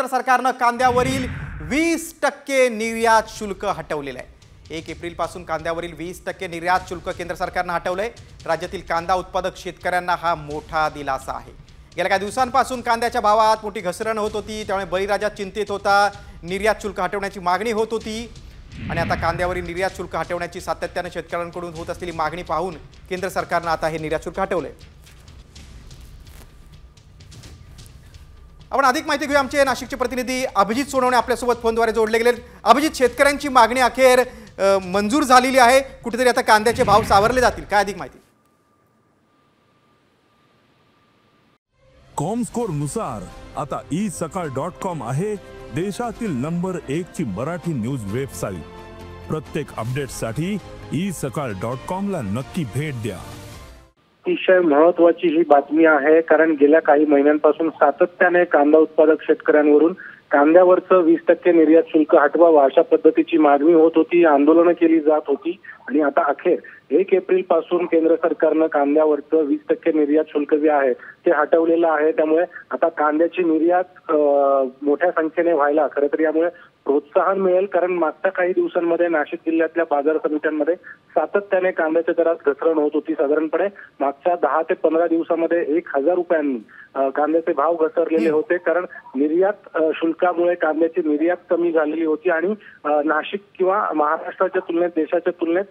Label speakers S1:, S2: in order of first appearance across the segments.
S1: सरकारनं कांद्यावरील 20% निर्यात शुल्क हटवलेलं आहे। 1 एप्रिलपासून कांद्यावरील 20% निर्यात शुल्क केंद्र सरकारनं हटवलंय। राज्यातील कांदा उत्पादक शेतकऱ्यांना हा मोठा दिलासा आहे। गेल्या काही दिवसांपासून कांद्याच्या भावात मोठी घसरण होत होती, त्यामुळे बळीराजा चिंतित होता। निर्यात शुल्क हटवण्याची मागणी होत होती आणि आता कांद्यावरील निर्यात शुल्क हटवण्याची सातत्याने शेतकऱ्यांकडून होत असलेली मागणी पाहून केंद्र सरकारनं आता हे निर्यात शुल्क हटवलंय। आपण अधिक माहिती घेऊया। आमचे नाशिकचे प्रतिनिधी अभिजित सोनवणे आपल्यासोबत फोनद्वारे जोडले गेले। अभिजित, शेतकऱ्यांची मागणी अखेर मंजूर झालेली आहे, कुठेतरी आता कांद्याचे भाव सावरले जातील, काय अधिक माहिती?
S2: कॉमस्कोर नुसार आता isakal.com आहे देशातील नंबर 1 ची मराठी न्यूज वेबसाईट। प्रत्येक अपडेटसाठी isakal.com ला नक्की भेट द्या।
S3: अतिशय महत्त्वाची ही बातमी आहे, कारण गेल्या काही महिन्यांपासून सातत्याने कांदा उत्पादक शेतकऱ्यांवरून कांद्यावरचं 20% निर्यात शुल्क हटवावं अशा पद्धतीची मागणी होत होती, आंदोलनं केली जात होती आणि आता अखेर 1 एप्रिल पासून केंद्र सरकारनं कांद्यावरचं 20% निर्यात शुल्क जे आहे ते हटवलेलं आहे। त्यामुळे आता कांद्याची निर्यात मोठ्या संख्येने व्हायला खरं तर यामुळे प्रोत्साहन मिळेल, कारण मागच्या काही दिवसांमध्ये नाशिक जिल्ह्यातल्या बाजार समित्यांमध्ये सातत्याने कांद्याच्या दरात घसरण होत होती। साधारणपणे मागच्या 10 ते 15 दिवसामध्ये 1000 रुपयांनी कांद्याचे भाव घसरलेले होते, कारण निर्यात शुल्कामुळे कांद्याची निर्यात कमी झालेली होती आणि नाशिक किंवा महाराष्ट्राच्या तुलनेत, देशाच्या तुलनेत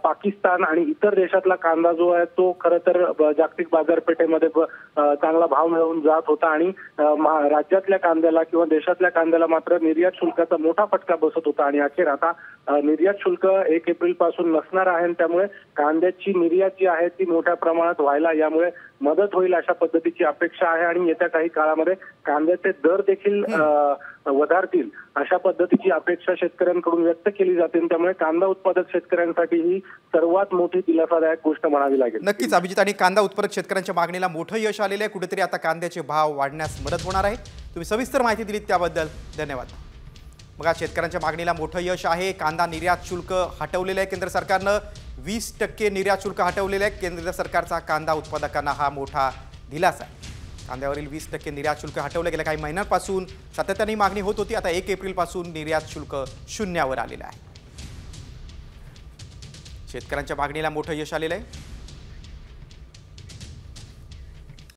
S3: पाकिस्तान आणि इतर देशातला कांदा जो आहे तो खरं तर जागतिक बाजारपेठेमध्ये चांगला भाव मिळवून जात होता आणि राज्यातल्या कांद्याला किंवा देशातल्या कांद्याला मात्र निर्यात शुल्काचा मोठा फटका बसत होता आणि अखेर आता निर्यात शुल्क 1 एप्रिल पासून नसणार आहे। त्यामुळे कांद्याची निर्यात जी आहे ती मोठ्या प्रमाणात व्हायला यामुळे मदत होईल अशा पद्धतीची अपेक्षा आहे आणि येत्या काही काळामध्ये कांद्याचे दर देखील वधारतील अशा पद्धतीची अपेक्षा शेतकऱ्यांकडून व्यक्त केली जाते। त्यामुळे कांदा उत्पादक शेतकऱ्यांसाठी ही सर्वात मोठी दिलासादायक गोष्ट म्हणावी लागेल।
S1: नक्कीच अभिजित, आणि कांदा उत्पादक शेतकऱ्यांच्या मागणीला मोठं यश आलेलं आहे, कुठेतरी आता कांद्याचे भाव वाढण्यास मदत होणार आहे। तुम्ही सविस्तर माहिती दिलीत त्याबद्दल धन्यवाद। मग शेतकऱ्यांच्या मागणीला मोठं यश आहे। कांदा निर्यात शुल्क हटवलेलं आहे केंद्र सरकारनं, 20% निर्यात शुल्क हटवलेलं आहे। केंद्र सरकारचा कांदा उत्पादकांना हा मोठा दिलासा आहे। कांद्यावरील 20% निर्यात शुल्क हटवलं गेल्या काही महिन्यांपासून सातत्याने मागणी होत होती, आता 1 एप्रिलपासून निर्यात शुल्क शून्यावर आलेलं आहे। शेतकऱ्यांच्या मागणीला मोठं यश आलेलं आहे।